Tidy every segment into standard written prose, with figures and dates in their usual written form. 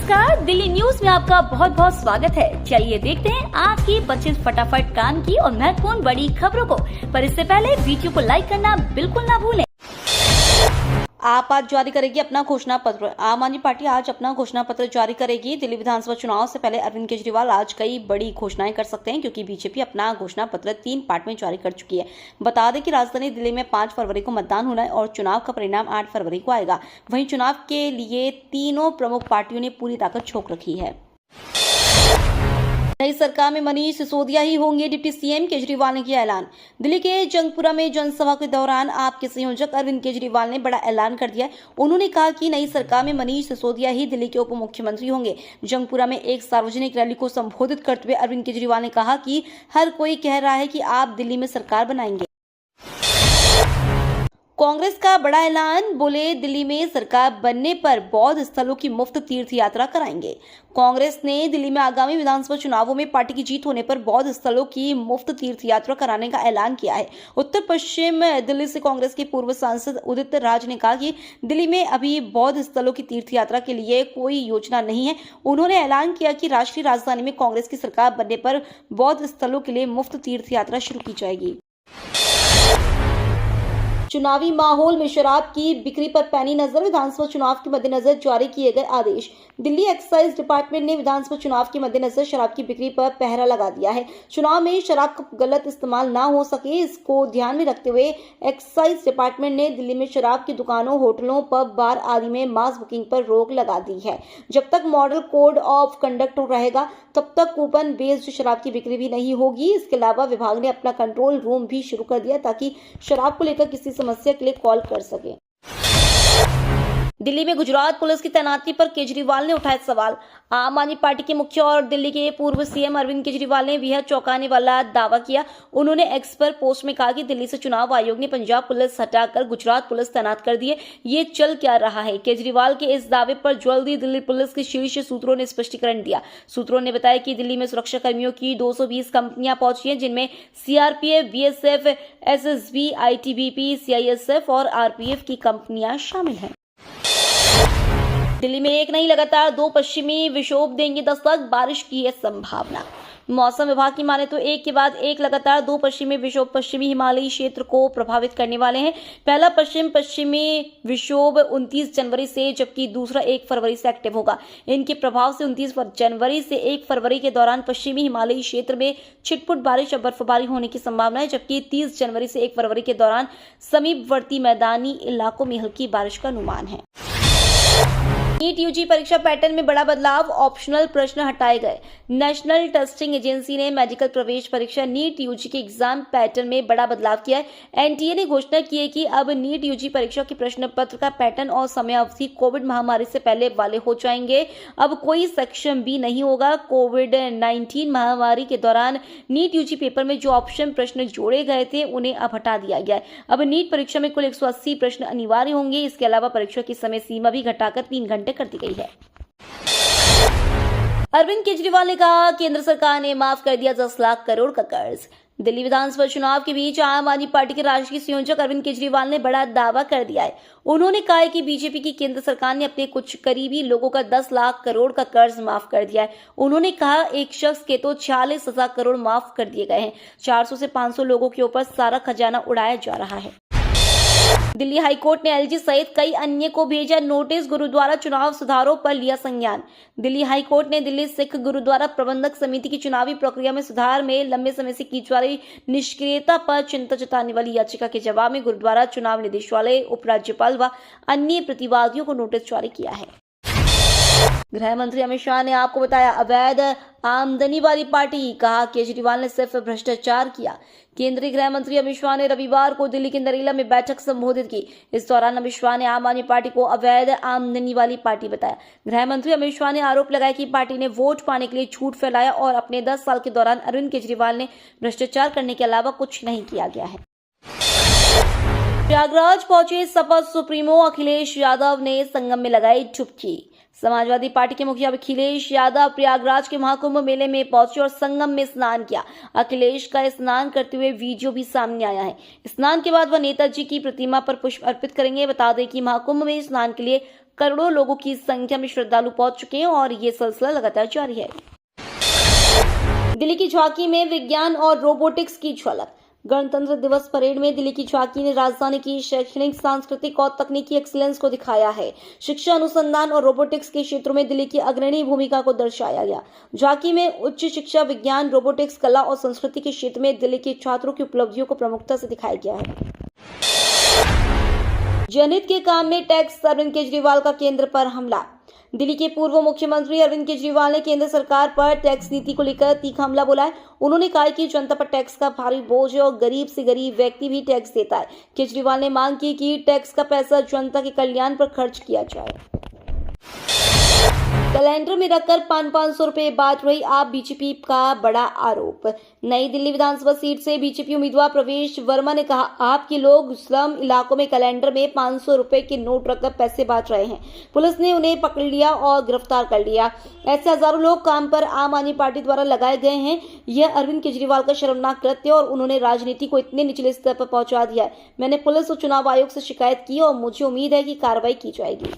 नमस्कार, दिल्ली न्यूज में आपका बहुत बहुत स्वागत है। चलिए देखते हैं आज की 25 फटाफट काम की और महत्वपूर्ण बड़ी खबरों को। पर इससे पहले वीडियो को लाइक करना बिल्कुल ना भूलें। आप आज जारी करेगी अपना घोषणा पत्र। आम आदमी पार्टी आज अपना घोषणा पत्र जारी करेगी। दिल्ली विधानसभा चुनाव से पहले अरविंद केजरीवाल आज कई बड़ी घोषणाएं कर सकते हैं, क्योंकि बीजेपी अपना घोषणा पत्र 3 पार्ट में जारी कर चुकी है। बता दें कि राजधानी दिल्ली में 5 फरवरी को मतदान होना है और चुनाव का परिणाम 8 फरवरी को आएगा। वहीं चुनाव के लिए तीनों प्रमुख पार्टियों ने पूरी ताकत झोंक रखी है। नई सरकार में मनीष सिसोदिया ही होंगे डिप्टी सीएम, केजरीवाल ने किया ऐलान। दिल्ली के जंगपुरा में जनसभा के दौरान आप के संयोजक अरविंद केजरीवाल ने बड़ा ऐलान कर दिया। उन्होंने कहा कि नई सरकार में मनीष सिसोदिया ही दिल्ली के उप मुख्यमंत्री होंगे। जंगपुरा में एक सार्वजनिक रैली को संबोधित करते हुए अरविंद केजरीवाल ने कहा कि हर कोई कह रहा है कि आप दिल्ली में सरकार बनाएंगे। कांग्रेस का बड़ा ऐलान, बोले दिल्ली में सरकार बनने पर बौद्ध स्थलों की मुफ्त तीर्थ यात्रा कराएंगे। कांग्रेस ने दिल्ली में आगामी विधानसभा चुनावों में पार्टी की जीत होने पर बौद्ध स्थलों की मुफ्त तीर्थ यात्रा कराने का ऐलान किया है। उत्तर पश्चिम दिल्ली से कांग्रेस के पूर्व सांसद उदित राज ने कहा कि दिल्ली में अभी बौद्ध स्थलों की तीर्थ यात्रा के लिए कोई योजना नहीं है। उन्होंने ऐलान किया कि राष्ट्रीय राजधानी में कांग्रेस की सरकार बनने पर बौद्ध स्थलों के लिए मुफ्त तीर्थ यात्रा शुरू की जाएगी। चुनावी माहौल में शराब की बिक्री पर पैनी नजर, विधानसभा चुनाव के मद्देनजर जारी किए गए आदेश। दिल्ली एक्साइज डिपार्टमेंट ने विधानसभा चुनाव के मद्देनजर शराब की बिक्री पर पहरा लगा दिया है। चुनाव में शराब का गलत इस्तेमाल ना हो सके, इसको ध्यान में रखते हुए एक्साइज डिपार्टमेंट ने दिल्ली में शराब की दुकानों, होटलों, पब, बार आदि में मास बुकिंग पर रोक लगा दी है। जब तक मॉडल कोड ऑफ कंडक्ट रहेगा तब तक कूपन बेस्ड शराब की बिक्री भी नहीं होगी। इसके अलावा विभाग ने अपना कंट्रोल रूम भी शुरू कर दिया ताकि शराब को लेकर किसी समस्या के लिए कॉल कर सके। दिल्ली में गुजरात पुलिस की तैनाती पर केजरीवाल ने उठाए सवाल। आम आदमी पार्टी के मुखिया और दिल्ली के पूर्व सीएम अरविंद केजरीवाल ने बेहद चौंकाने वाला दावा किया। उन्होंने एक्स पर पोस्ट में कहा कि दिल्ली से चुनाव आयोग ने पंजाब पुलिस हटाकर गुजरात पुलिस तैनात कर दी है। ये चल क्या रहा है? केजरीवाल के इस दावे पर जल्दी दिल्ली पुलिस के शीर्ष सूत्रों ने स्पष्टीकरण दिया। सूत्रों ने बताया कि दिल्ली में सुरक्षा कर्मियों की 220 कंपनियां पहुंची हैं, जिनमें CRPF, BSF, SSB, ITBP, CISF और आरपीएफ की कंपनियां शामिल हैं। दिल्ली में एक नहीं लगातार 2 पश्चिमी विक्षोभ देंगे दस्तक, बारिश की है संभावना। मौसम विभाग की माने तो एक के बाद एक लगातार 2 पश्चिमी विक्षोभ पश्चिमी हिमालयी क्षेत्र को प्रभावित करने वाले हैं। पहला पश्चिमी विक्षोभ 29 जनवरी से, जबकि दूसरा 1 फरवरी से एक्टिव होगा। इनके प्रभाव से 29 जनवरी से 1 फरवरी के दौरान पश्चिमी हिमालयी क्षेत्र में छिटपुट बारिश और बर्फबारी होने की संभावना है, जबकि 30 जनवरी से 1 फरवरी के दौरान समीपवर्ती मैदानी इलाकों में हल्की बारिश का अनुमान है। नीट यूजी परीक्षा पैटर्न में बड़ा बदलाव, ऑप्शनल प्रश्न हटाए गए। नेशनल टेस्टिंग एजेंसी ने मेडिकल प्रवेश परीक्षा नीट यूजी के एग्जाम पैटर्न में बड़ा बदलाव किया है। एनटीए ने घोषणा की है कि अब नीट यूजी परीक्षा के प्रश्न पत्र का पैटर्न और समय अवधि कोविड महामारी से पहले वाले हो जाएंगे। अब कोई सेक्शन बी नहीं होगा। कोविड-19 महामारी के दौरान नीट यूजी पेपर में जो ऑप्शन प्रश्न जोड़े गए थे उन्हें अब हटा दिया गया है। अब नीट परीक्षा में कुल 180 प्रश्न अनिवार्य होंगे। इसके अलावा परीक्षा की समय सीमा भी घटाकर 3 घंटे कर दी गई है। अरविंद केजरीवाल ने कहा, केंद्र सरकार ने माफ कर दिया 10 लाख करोड़ का कर्ज। दिल्ली विधानसभा चुनाव के बीच आम आदमी पार्टी के राष्ट्रीय संयोजक अरविंद केजरीवाल ने बड़ा दावा कर दिया है। उन्होंने कहा है कि बीजेपी की केंद्र सरकार ने अपने कुछ करीबी लोगों का 10 लाख करोड़ का कर्ज माफ कर दिया है। उन्होंने कहा, एक शख्स के तो 46,000 करोड़ माफ कर दिए गए हैं। 400 से 500 लोगों के ऊपर सारा खजाना उड़ाया जा रहा है। दिल्ली हाईकोर्ट ने एलजी सहित कई अन्य को भेजा नोटिस, गुरुद्वारा चुनाव सुधारों पर लिया संज्ञान। दिल्ली हाईकोर्ट ने दिल्ली सिख गुरुद्वारा प्रबंधक समिति की चुनावी प्रक्रिया में सुधार में लंबे समय से की जा रही निष्क्रियता पर चिंता जताने वाली याचिका के जवाब में गुरुद्वारा चुनाव निदेशालय, उपराज्यपाल व अन्य प्रतिवादियों को नोटिस जारी किया है। गृह मंत्री अमित शाह ने आपको बताया अवैध आमदनी वाली पार्टी, कहा केजरीवाल ने सिर्फ भ्रष्टाचार किया। केंद्रीय गृह मंत्री अमित शाह ने रविवार को दिल्ली के नरेला में बैठक संबोधित की। इस दौरान अमित शाह ने आम आदमी पार्टी को अवैध आमदनी वाली पार्टी बताया। गृह मंत्री अमित शाह ने आरोप लगाया कि पार्टी ने वोट पाने के लिए झूठ फैलाया और अपने 10 साल के दौरान अरविंद केजरीवाल ने भ्रष्टाचार करने के अलावा कुछ नहीं किया गया है। प्रयागराज पहुंचे सपा सुप्रीमो अखिलेश यादव ने संगम में लगाई डुबकी। समाजवादी पार्टी के मुखिया अखिलेश यादव प्रयागराज के महाकुंभ मेले में पहुंचे और संगम में स्नान किया। अखिलेश का स्नान करते हुए वीडियो भी सामने आया है। स्नान के बाद वह नेताजी की प्रतिमा पर पुष्प अर्पित करेंगे। बता दें कि महाकुंभ में स्नान के लिए करोड़ों लोगों की संख्या में श्रद्धालु पहुंच चुके हैं और ये सिलसिला लगातार जारी है। दिल्ली की झांकी में विज्ञान और रोबोटिक्स की झलक। गणतंत्र दिवस परेड में दिल्ली की झांकी ने राजधानी की शैक्षणिक, सांस्कृतिक और तकनीकी एक्सीलेंस को दिखाया है। शिक्षा, अनुसंधान और रोबोटिक्स के क्षेत्रों में दिल्ली की अग्रणी भूमिका को दर्शाया गया। झांकी में उच्च शिक्षा, विज्ञान, रोबोटिक्स, कला और संस्कृति के क्षेत्र में दिल्ली के छात्रों की उपलब्धियों को प्रमुखता से दिखाया गया है। जनहित के काम में टैक्स, अरविंद केजरीवाल का केंद्र पर हमला। दिल्ली के पूर्व मुख्यमंत्री अरविंद केजरीवाल ने केंद्र सरकार पर टैक्स नीति को लेकर तीखा हमला बोला है। उन्होंने कहा कि जनता पर टैक्स का भारी बोझ है और गरीब से गरीब व्यक्ति भी टैक्स देता है। केजरीवाल ने मांग की कि टैक्स का पैसा जनता के कल्याण पर खर्च किया जाए। कैलेंडर में रखकर 500 रुपए बांट रही आप, बीजेपी का बड़ा आरोप। नई दिल्ली विधानसभा सीट से बीजेपी उम्मीदवार प्रवेश वर्मा ने कहा, आपके लोग स्लम इलाकों में कैलेंडर में 500 रुपए के नोट रखकर पैसे बांट रहे हैं। पुलिस ने उन्हें पकड़ लिया और गिरफ्तार कर लिया। ऐसे हजारों लोग काम पर आम आदमी पार्टी द्वारा लगाए गए हैं। यह अरविंद केजरीवाल का शर्मनाक कृत्य और उन्होंने राजनीति को इतने निचले स्तर पर पहुंचा दिया है। मैंने पुलिस और चुनाव आयोग से शिकायत की और मुझे उम्मीद है कि कार्रवाई की जाएगी।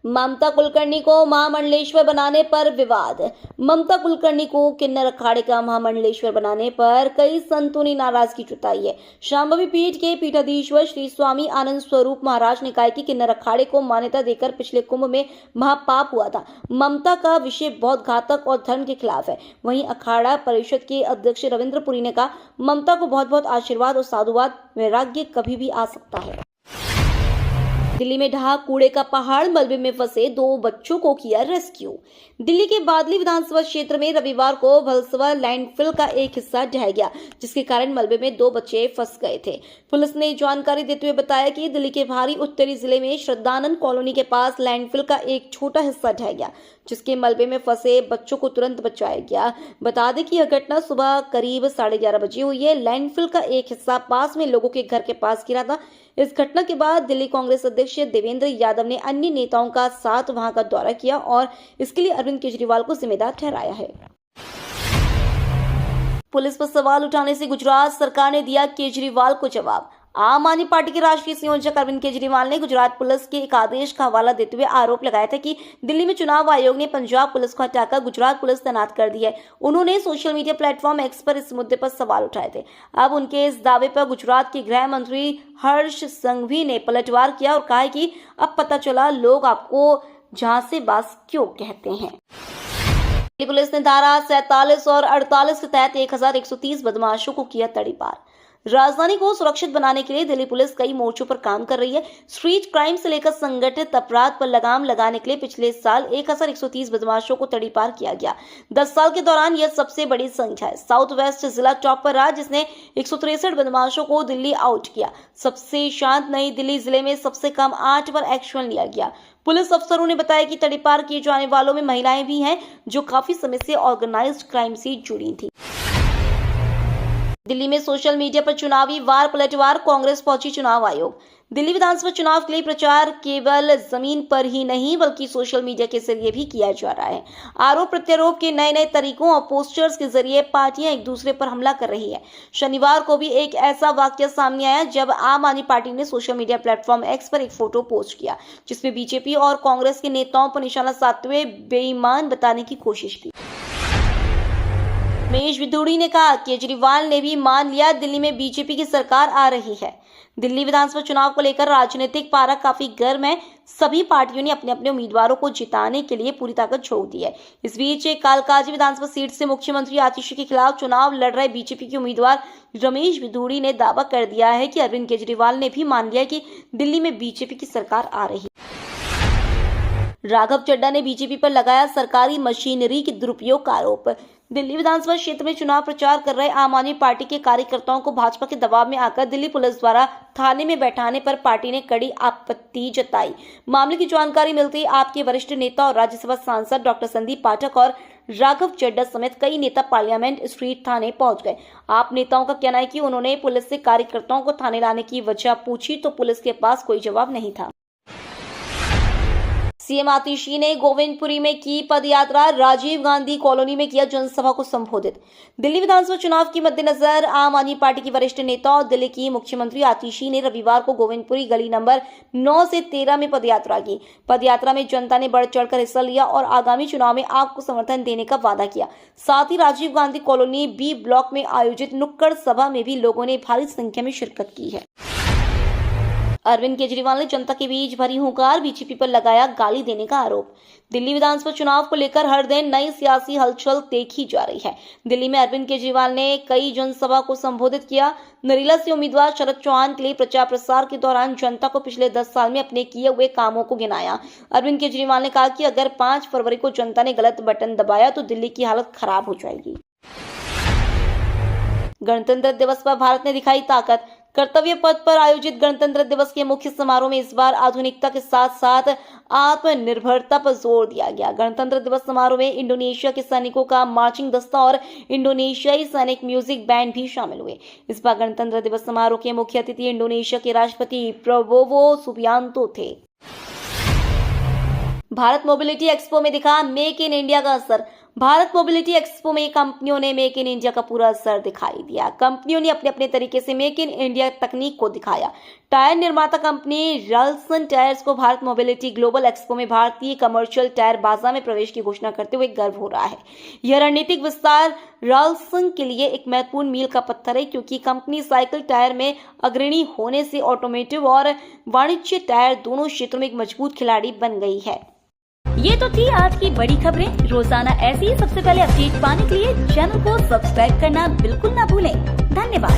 ममता कुलकर्णी को महामंडलेश्वर बनाने पर विवाद। ममता कुलकर्णी को किन्नर अखाड़े का महामंडलेश्वर बनाने पर कई संतों ने नाराजगी जताई है। शांभवी पीठ के पीठाधीश्वर श्री स्वामी आनंद स्वरूप महाराज ने कहा कि किन्नर अखाड़े को मान्यता देकर पिछले कुंभ में महापाप हुआ था। ममता का विषय बहुत घातक और धर्म के खिलाफ है। वहीं अखाड़ा परिषद के अध्यक्ष रविंद्र पुरी ने कहा, ममता को बहुत बहुत आशीर्वाद और साधुवाद, वैराग्य कभी भी आ सकता है। दिल्ली में ढहा कूड़े का पहाड़, मलबे में फंसे 2 बच्चों को किया रेस्क्यू। दिल्ली के बादली विधानसभा क्षेत्र में रविवार को भलसवा लैंडफिल का एक हिस्सा ढह गया, जिसके कारण मलबे में 2 बच्चे फंस गए थे। पुलिस ने जानकारी देते हुए बताया कि दिल्ली के भारी उत्तरी जिले में श्रद्धानंद कॉलोनी के पास लैंडफिल का एक छोटा हिस्सा ढह गया, जिसके मलबे में फंसे बच्चों को तुरंत बचाया गया। बता दें कि यह घटना सुबह करीब 11:30 बजे हुई है। लैंडफिल का एक हिस्सा पास में लोगों के घर के पास गिरा था। इस घटना के बाद दिल्ली कांग्रेस अध्यक्ष देवेंद्र यादव ने अन्य नेताओं का साथ वहां का दौरा किया और इसके लिए अरविंद केजरीवाल को जिम्मेदार ठहराया है। पुलिस पर सवाल उठाने से गुजरात सरकार ने दिया केजरीवाल को जवाब। आम आदमी पार्टी के राष्ट्रीय संयोजक अरविंद केजरीवाल ने गुजरात पुलिस के एक आदेश का हवाला देते हुए आरोप लगाया था कि दिल्ली में चुनाव आयोग ने पंजाब पुलिस को हटाकर गुजरात पुलिस तैनात कर दी है। उन्होंने सोशल मीडिया प्लेटफॉर्म एक्स पर इस मुद्दे पर सवाल उठाए थे। अब उनके इस दावे पर गुजरात के गृह मंत्री हर्ष संघवी ने पलटवार किया और कहा कि अब पता चला लोग आपको झांसेबाज क्यों कहते हैं। दिल्ली पुलिस ने धारा 47 और 48 के तहत 1130 बदमाशों को किया तड़ीपार। राजधानी को सुरक्षित बनाने के लिए दिल्ली पुलिस कई मोर्चों पर काम कर रही है। स्ट्रीट क्राइम से लेकर संगठित अपराध पर लगाम लगाने के लिए पिछले साल 1130 बदमाशों को तड़ीपार किया गया। 10 साल के दौरान यह सबसे बड़ी संख्या है। साउथ वेस्ट जिला टॉप पर रहा, जिसने 163 बदमाशों को दिल्ली आउट किया। सबसे शांत नई दिल्ली जिले में सबसे कम 8 पर एक्शन लिया गया। पुलिस अफसरों ने बताया कि तड़ीपार किए जाने वालों में महिलाएं भी हैं, जो काफी समय से ऑर्गेनाइज्ड क्राइम से जुड़ी थी। दिल्ली में सोशल मीडिया पर चुनावी वार पलटवार, कांग्रेस पहुंची चुनाव आयोग। दिल्ली विधानसभा चुनाव के लिए प्रचार केवल जमीन पर ही नहीं बल्कि सोशल मीडिया के जरिए भी किया जा रहा है। आरोप प्रत्यारोप के नए नए तरीकों और पोस्टर्स के जरिए पार्टियां एक दूसरे पर हमला कर रही है। शनिवार को भी एक ऐसा वाकया सामने आया जब आम आदमी पार्टी ने सोशल मीडिया प्लेटफॉर्म एक्स पर एक फोटो पोस्ट किया, जिसमें बीजेपी और कांग्रेस के नेताओं पर निशाना साधते हुए बेईमान बताने की कोशिश की। रमेश बिधूड़ी ने कहा, केजरीवाल ने भी मान लिया दिल्ली में बीजेपी की सरकार आ रही है। दिल्ली विधानसभा चुनाव को लेकर राजनीतिक पारा काफी गर्म है। सभी पार्टियों ने अपने अपने उम्मीदवारों को जिताने के लिए पूरी ताकत झोंक दी है। इस बीच कालकाजी विधानसभा सीट से मुख्यमंत्री आतिशी के खिलाफ चुनाव लड़ रहे बीजेपी के उम्मीदवार रमेश बिधूड़ी ने दावा कर दिया है कि अरविंद केजरीवाल ने भी मान लिया कि दिल्ली में बीजेपी की सरकार आ रही है। राघव चड्ढा ने बीजेपी पर लगाया सरकारी मशीनरी के दुरुपयोग का आरोप। दिल्ली विधानसभा क्षेत्र में चुनाव प्रचार कर रहे आम आदमी पार्टी के कार्यकर्ताओं को भाजपा के दबाव में आकर दिल्ली पुलिस द्वारा थाने में बैठाने पर पार्टी ने कड़ी आपत्ति जताई। मामले की जानकारी मिलते ही आपके वरिष्ठ नेता और राज्यसभा सांसद डॉक्टर संदीप पाठक और राघव चड्ढा समेत कई नेता पार्लियामेंट स्ट्रीट थाने पहुंच गए। आप नेताओं का कहना है कि उन्होंने पुलिस से कार्यकर्ताओं को थाने लाने की वजह पूछी तो पुलिस के पास कोई जवाब नहीं था। सीएम आतिशी ने गोविंदपुरी में की पदयात्रा, राजीव गांधी कॉलोनी में किया जनसभा को संबोधित। दिल्ली विधानसभा चुनाव के मद्देनजर आम आदमी पार्टी की वरिष्ठ नेता और दिल्ली की मुख्यमंत्री आतिशी ने रविवार को गोविंदपुरी गली नंबर 9 से 13 में पदयात्रा की। पदयात्रा में जनता ने बढ़ चढ़कर हिस्सा लिया और आगामी चुनाव में आपको समर्थन देने का वादा किया। साथ ही Rajiv Gandhi colony B block में आयोजित नुक्कड़ सभा में भी लोगों ने भारी संख्या में शिरकत की है। अरविंद केजरीवाल ने जनता के बीच भरी हुंकार, बीजेपी पर लगाया गाली देने का आरोप। दिल्ली विधानसभा चुनाव को लेकर हर दिन नई सियासी हलचल देखी जा रही है। दिल्ली में अरविंद केजरीवाल ने कई जनसभा को संबोधित किया। नरेला से उम्मीदवार शरद चौहान के लिए प्रचार प्रसार के दौरान जनता को पिछले 10 साल में अपने किए हुए कामों को गिनाया। अरविंद केजरीवाल ने कहा कि अगर 5 फरवरी को जनता ने गलत बटन दबाया तो दिल्ली की हालत खराब हो जाएगी। गणतंत्र दिवस पर भारत ने दिखाई ताकत। कर्तव्य पथ पर आयोजित गणतंत्र दिवस के मुख्य समारोह में इस बार आधुनिकता के साथ साथ आत्मनिर्भरता पर जोर दिया गया। गणतंत्र दिवस समारोह में इंडोनेशिया के सैनिकों का मार्चिंग दस्ता और इंडोनेशियाई सैनिक म्यूजिक बैंड भी शामिल हुए। इस बार गणतंत्र दिवस समारोह के मुख्य अतिथि इंडोनेशिया के राष्ट्रपति प्रबोवो सुबियांतो थे। भारत मोबिलिटी एक्सपो में दिखा मेक इन इंडिया का असर। भारत मोबिलिटी एक्सपो में कंपनियों ने मेक इन इंडिया का पूरा असर दिखाई दिया। कंपनियों ने अपने अपने तरीके से मेक इन इंडिया तकनीक को दिखाया। टायर निर्माता कंपनी राल्सन टायर्स को भारत मोबिलिटी ग्लोबल एक्सपो में भारतीय कमर्शियल टायर बाजार में प्रवेश की घोषणा करते हुए गर्व हो रहा है। यह रणनीतिक विस्तार राल्सन के लिए एक महत्वपूर्ण मील का पत्थर है, क्योंकि कंपनी साइकिल टायर में अग्रणी होने से ऑटोमोटिव और वाणिज्य टायर दोनों क्षेत्रों में एक मजबूत खिलाड़ी बन गई है। ये तो थी आज की बड़ी खबरें। रोजाना ऐसी ही सबसे पहले अपडेट पाने के लिए चैनल को सब्सक्राइब करना बिल्कुल ना भूलें। धन्यवाद।